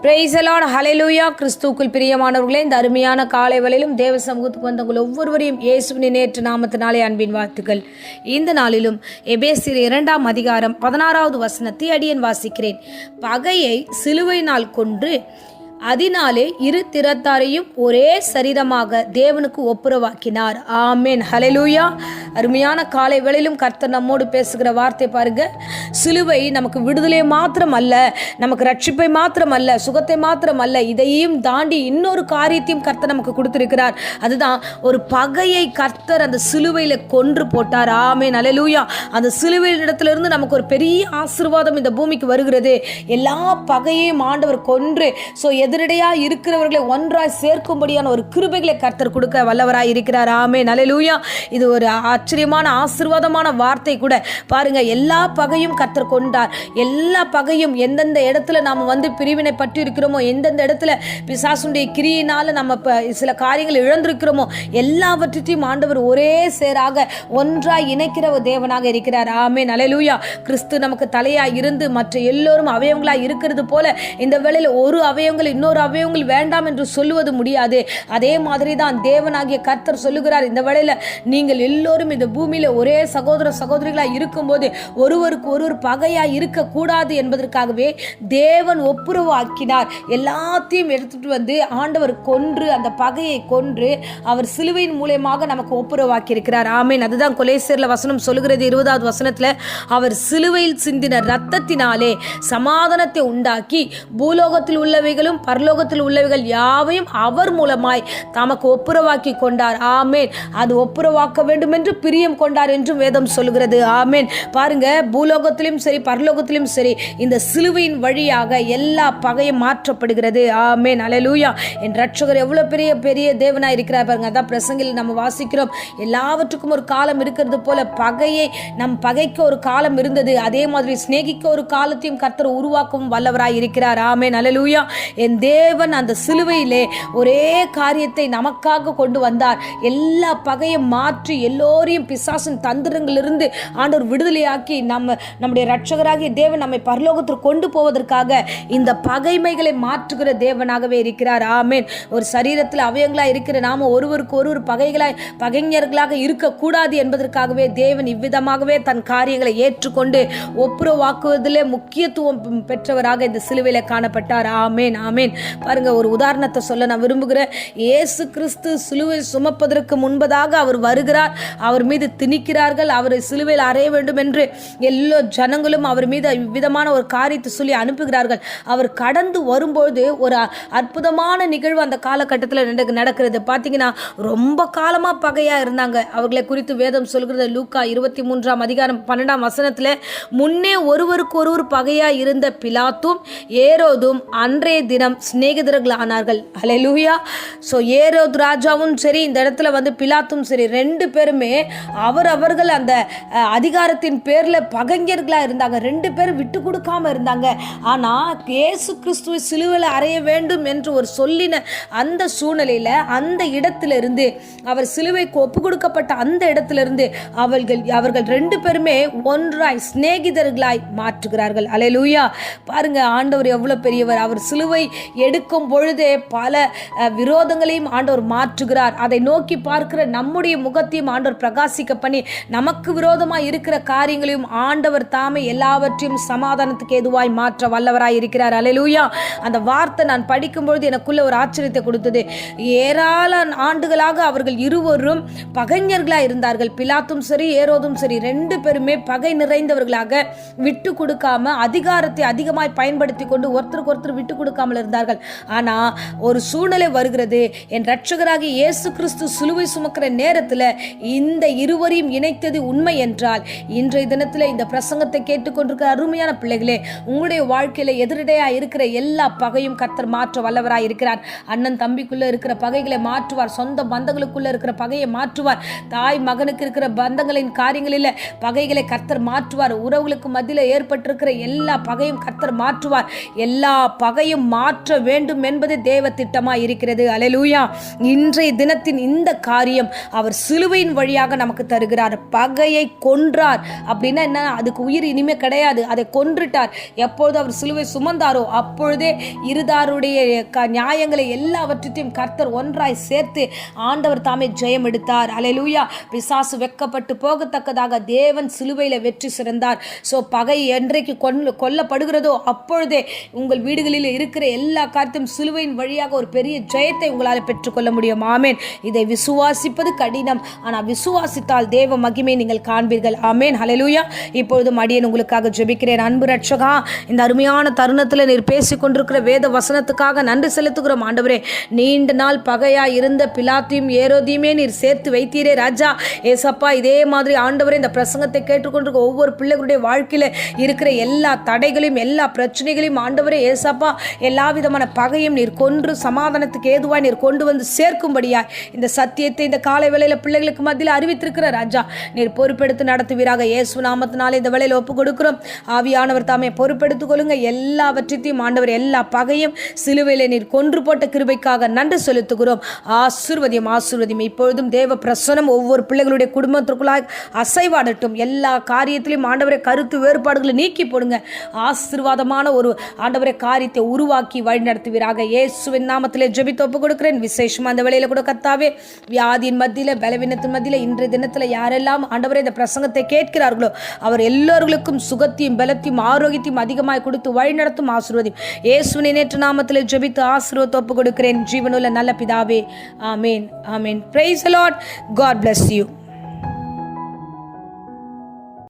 Price the Lord, ஹல்லேலூயா. கிறிஸ்துவுக்குள் பிரியமானவர்களே, இந்த அருமையான காலை வேளையிலும் தேவ சமூகத்துக்கு வந்தவங்கள் ஒவ்வொருவரையும் இயேசுவின் நேற்று நாமத்தினாலே அன்பின் வாழ்த்துக்கள். இந்த நாளிலும் எபேசியர் 2 அதிகாரம் 16வது வசனத்தை அடியேன் வாசிக்கிறேன். பகையை சிலுவையினால் கொன்று அதனாலே இரு திறத்தாரையும் ஒரே சரீரமாக தேவனுக்கு ஒப்புரவாக்கினார். ஆமென், ஹல்லேலூயா. அருமையான காலை வேளையிலும் கர்த்தர் நம்மோடு பேசுகிற வார்த்தை பாருங்க. சிலுவை நமக்கு விடுதலை மாத்திரம் அல்ல, நமக்கு ரட்சிப்பை மாத்திரம் அல்ல, சுகத்தை மாத்திரம் அல்ல, இதையும் தாண்டி இன்னொரு காரியத்தையும் கர்த்தர் நமக்கு கொடுத்திருக்கிறார். அதுதான் ஒரு பகையை கர்த்தர் அந்த சிலுவையில கொன்று போட்டார். ஆமென், ஹல்லேலூயா. அந்த சிலுவையின் இடத்திலிருந்து நமக்கு ஒரு பெரிய ஆசீர்வாதம் இந்த பூமிக்கு வருகிறது. எல்லா பகையையும் ஆண்டவர் கொன்று எதிரடையா இருக்கிறவர்களை ஒன்றாய் சேர்க்கும்படியான ஒரு கிருபைகளை கர்த்தர் கொடுக்க வல்லவராய் இருக்கிறார். ஆமென், ஹல்லேலூயா. இது ஒரு ஆச்சரியமான ஆசீர்வாதமான வார்த்தை கூட. பாருங்க, எல்லா பகையும் கர்த்தர் கொண்டார். எல்லா பகையும் எந்தெந்த இடத்துல நாம பிரிவினை பற்றி இருக்கிறோமோ, எந்தெந்த இடத்துல பிசாசுடைய கிரியினால நம்ம சில காரியங்கள் இழந்திருக்கிறோமோ, எல்லாவற்றையும் ஆண்டவர் ஒரே சேராக ஒன்றாய் இணைக்கிற ஒரு தேவனாக இருக்கிறார். ஆமென், ஹல்லேலூயா. கிறிஸ்து நமக்கு தலையாய் இருந்து மற்ற எல்லோரும் அவயவங்களாய் இருக்கிறது போல இந்த வேளையில் ஒரு அவயவங்கள் இன்னொரு அவயவங்கள் வேண்டாம் என்று சொல்லுவது முடியாது. அதே மாதிரி தான் தேவனாகிய கர்த்தர் சொல்லுகிறார். இந்த வேளையில நீங்கள் எல்லோரும் இந்த பூமியில ஒரே சகோதர சகோதரிகளாய் இருக்கும்போது ஒருவருக்கு ஒருவர் பகையாய் இருக்கக்கூடாது என்பதற்காகவே தேவன் ஒப்புரவாக்கினார். எல்லாத்தையும் எடுத்துட்டு வந்து ஆண்டவர் கொன்று, அந்த பகையை கொன்று அவர் சிலுவையின் மூலமாக நமக்கு ஒப்புரவாக்கி இருக்கிறார். ஆமென். அதுதான் கொலேசியர்ல வசனம் சொல்லுகிறது. 20வது வசனத்துல, அவர் சிலுவையில் சிந்தின இரத்தத்தினாலே சமாதானத்தை உண்டாக்கி பூலோகத்தில் உள்ளவைகளும் பரலோகத்தில் உள்ளவைகள் யாவையும் அவர் மூலமாய் தமக்கு ஒப்புரவாக்கி கொண்டார். ஆமென். அது ஒப்புரவாக்க வேண்டும் என்று பிரியம் கொண்டார் என்றும் வேதம் சொல்கிறது. ஆமென். பாருங்க, பூலோகத்திலும் சரி பரலோகத்திலும் சரி இந்த சிலுவையின் வழியாக எல்லா பகையும் மாற்றப்படுகிறது. ஆமென், ஹல்லேலூயா. என் ரட்சகர் எவ்வளவு பெரிய பெரிய தேவனாய் இருக்கிறார் பாருங்க. அதான் பிரசங்கில் நம்ம வாசிக்கிறோம். எல்லாவற்றுக்கும் ஒரு காலம் இருக்கிறது போல நம் பகைக்கு ஒரு காலம் இருந்தது. அதே மாதிரி சிநேகிக்க ஒரு காலத்தையும் கர்த்தர் உருவாக்கவும் வல்லவராய் இருக்கிறார். ஆமென், ஹல்லேலூயா. என் தேவன் அந்த சிலுவையிலே ஒரே காரியத்தை நமக்காக கொண்டு வந்தார். எல்லா பகையும் மாற்றி எல்லோரையும் பிசாசின் தந்திரங்களிலிருந்து ஆண்டவர் விடுதலையாக்கி நம்முடைய ரட்சகராகிய தேவன் நம்மை பரலோகத்திற்கு கொண்டு போவதற்காக இந்த பகைமைகளை மாற்றுகிற தேவனாகவே இருக்கிறார். ஆமென். ஒரு சரீரத்தில் அவயங்களாய் இருக்கிற நாம ஒருவருக்கு ஒருவர் பகைஞர்களாக இருக்கக்கூடாது என்பதற்காகவே தேவன் இவ்விதமாகவே தன் காரியங்களை ஏற்றுக்கொண்டு ஒப்புரவாக்குவதிலே முக்கியத்துவம் பெற்றவராக இந்த சிலுவையில காணப்பட்டார். ஆமென், ஆமென். பாருங்க, ஒரு உதாரணத்தை சொல்ல நான் விரும்புகிறேன். இயேசு கிறிஸ்து சிலுவை சுமப்பதற்கு முன்பதாக அவர் வருகிறார். அவர் மீது திணிக்கிறார்கள். அவரை சிலுவையில் அறைய வேண்டும் என்று எல்லா ஜனங்களும் அவர் மீது விதமான ஒரு காரியத்தை சொல்லி அனுப்புகிறார்கள். அவர் கடந்து வரும்போது ஒரு அற்புதமான நிகழ்வு அந்த காலகட்டத்தில் நடக்கிறது. பார்த்தீங்கன்னா, ரொம்ப காலமா பகையா இருந்தாங்க. அவர்களை குறித்து வேதம் சொல்கிறது. லூக்கா 23 அதிகாரம் 12 வசனத்துல, முன்னே ஒருவருக்கு ஒருவர் பகையா இருந்த பிலாத்தும் ஏரோதும் அன்றைய தினம் சிநேகிதர்கள் ஆனார்கள். ஹல்லேலூயா. ஏரோது ராஜாவும் சரி, இந்த இடத்துல பிலாத்தும் சரி, ரெண்டு பேருமே அவர்கள் அந்த அதிகாரத்தின் பேர்ல பகைஞர்களா இருந்தாங்க. ரெண்டு பேரும் விட்டு கொடுக்காம இருந்தாங்க. ஆனா இயேசு கிறிஸ்துவை சிலுவையில் அறைய வேண்டும் என்று ஒரு சொல்லின அந்த சூழ்நிலையில, அந்த இடத்திலிருந்து அவர் சிலுவைக்கு ஒப்பு கொடுக்கப்பட்ட அந்த இடத்திலிருந்து அவர்கள் ரெண்டு பேருமே ஒன்றாய் சிநேகிதர்களாய் மாற்றுகிறார்கள். ஹல்லேலூயா. பாருங்க, ஆண்டவர் எவ்வளவு பெரியவர். அவர் சிலுவை எடுக்கும் பொழுதே பல விரோதங்களையும் ஆண்டவர் மாற்றுகிறார். அதை நோக்கி பார்க்கிற நம்முடைய முகத்தையும் ஆண்டவர் பிரகாசிக்க பண்ணி நமக்கு விரோதமாய் இருக்கிற காரியங்களையும் ஆண்டவர் தாமே எல்லாவற்றையும் சமாதானத்துக்கு ஏதுவாய் மாற்ற வல்லவராய் இருக்கிறார். ஹல்லேலூயா. அந்த வார்த்தை நான் படிக்கும் பொழுது எனக்குள்ள ஒரு ஆச்சரியத்தை கொடுத்தது. ஏராளமான ஆண்டுகளாக அவர்கள் இருவரும் பகைஞர்களாக இருந்தார்கள். பிலாத்தும் சரி ஏரோதும் சரி, ரெண்டு பேருமே பகை நிறைந்தவர்களாக விட்டு கொடுக்காம அதிகாரத்தை அதிகமாய் பயன்படுத்தி கொண்டு ஒருத்தருக்கு ஒருத்தர் விட்டு கொடுக்காமல் இருந்தார்கள். ஆனா ஒரு சூழ்நிலை வருகிறது. என் ரட்சகராகிய இயேசு கிறிஸ்து சிலுவை சுமக்கிற நேரத்தில் இந்த இருவரையும் இணைத்தது உண்மை என்றால், இன்றைய தினத்தில் இந்த பிரசங்கத்தை கேட்டுக்கொண்டிருக்கிற அருமையான பிள்ளைகளே, உங்களுடைய வாழ்க்கையில எதிரடையா இருக்கிற எல்லா பகையும் கர்த்தர் மாற்ற வல்லவராய் இருக்கிறார். அண்ணன் தம்பிக்குள்ள இருக்கிற பகைகளை மாற்றுவார். சொந்த பந்தங்களுக்குள்ள இருக்கிற பகையை மாற்றுவார். தாய் மகனுக்கு இருக்கிற பந்தங்களின் காரியங்களில் பகைகளை கர்த்தர் மாற்றுவார். உறவுகளுக்கு மத்தியில் ஏற்பட்டிருக்கிற எல்லா பகையும் கர்த்தர் மாற்றுவார். எல்லா பகையும் மாற்றி மாற்ற வேண்டும் என்பது தேவ திட்டமாய் இருக்கிறது. அல்லேலூயா. இன்றைய தினத்தின் இந்த காரியம் அவர் சிலுவையின் வழியாக நமக்கு தருகிறார். பகையை கொன்றார் அப்படின்னா என்ன? அதுக்கு உயிர் இனிமே கிடையாது, அதை கொன்றுட்டார். எப்பொழுது அவர் சிலுவை சுமந்தாரோ அப்பொழுதே இருதாருடைய நியாயங்களை எல்லாவற்றையும் கர்த்தர் ஒன்றாய் சேர்த்து ஆண்டவர் தாமே ஜெயம் எடுத்தார். அல்லேலூயா. பிசாசு வெட்கப்பட்டு போகத்தக்கதாக தேவன் சிலுவையில் வெற்றி சிறந்தார். ஸோ பகை என்றைக்கு கொல்லப்படுகிறதோ அப்பொழுதே உங்கள் வீடுகளில் இருக்கிற எல்லா காரியத்தையும் சிலுவையின் வழியாக ஒரு பெரிய ஜெயத்தை உங்களால் பெற்றுக்கொள்ள முடியும். ஆமேன். இதை விசுவாசிப்பது கடினம், ஆனால் விசுவாசித்தால் தேவ மகிமை நீங்கள் காண்பீர்கள். ஆமேன். ஹல்லேலூயா. இப்பொழுதும் அடியேன் உங்களுக்காக ஜெபிக்கிறேன். அன்பு ரட்சகா, இந்த அருமையான தருணத்தில் நீர் பேசிக் கொண்டிருக்கிற வேத வசனத்துக்காக நன்றி செலுத்துகிறோம். ஆண்டவரே, நீண்ட நாள் பகையா இருந்த பிலாத்தையும் ஏரோதையுமே நீர் சேர்த்து வைத்தீரே ராஜா. ஏசப்பா, இதே மாதிரி ஆண்டவரே இந்த பிரசங்கத்தை கேட்டுக்கொண்டிருக்க ஒவ்வொரு பிள்ளைகளுடைய வாழ்க்கையில இருக்கிற எல்லா தடைகளையும் எல்லா பிரச்சனைகளையும் ஆண்டவரே ஏசப்பா, எல்லா விதமான பகையும் நீர் கொன்று சமாதானத்துக்கு ஏதுவாய் நீர் கொண்டு வந்து சேர்க்கும்படியாய் இந்த சத்தியத்தை இந்த காலை வேளையில பிள்ளைகளுக்கு மத்தியில் அறிவித்திருக்கிற ராஜா, நீர் பொறுப்பெடுத்து நடத்துவீராக. இயேசு நாமத்தினாலே இந்த வேளையில ஒப்பு கொடுக்கிறோம். ஆவியானவர் தாமே பொறுப்பெடுத்துக் கொள்ளுங்க. எல்லாவற்றையும் ஆண்டவர், எல்லா பகையும் சிலுவையிலே நீர் கொன்று போட்ட கிருபைக்காக நன்றி செலுத்துகிறோம். ஆசீர்வதியும் ஆசீர்வதியும். இப்பொழுதும் தேவ பிரசனம் ஒவ்வொரு பிள்ளைகளுடைய குடும்பத்திற்குள்ளாய் அசைவாடட்டும். எல்லா காரியத்திலும் ஆண்டவரை கருத்து வேறுபாடுகளை நீக்கி போடுங்க. ஆசீர்வாதமான ஒரு ஆண்டவரை காரியத்தை உருவாக்கி வழி நடத்துவீராக. இயேசுவின் நாமத்திலே ஜெபித்து ஒப்பு கொடுக்கிறேன். விசேஷமா அந்த வேளையில கூட கர்த்தாவே, வியாதியின் மத்தியில, பலவீனத்தின் மத்தியில இன்றைய தினத்துல யாரெல்லாம் ஆண்டவரே இந்த பிரசங்கத்தை கேட்கிறார்களோ அவர் எல்லோருக்கும் சுகத்தையும் பலத்தையும் ஆரோக்கியத்தையும் அதிகமாய் கொடுத்து வழி நடத்தும். ஆசீர்வதியும். இயேசுவின் நேற்று நாமத்திலே ஜெபித்து ஆசீர்வாதத்தை ஒப்பு கொடுக்கிறேன். ஜீவனுள்ள நல்ல பிதாவே. ஆமேன். ஆமேன். Praise the lord. God bless you.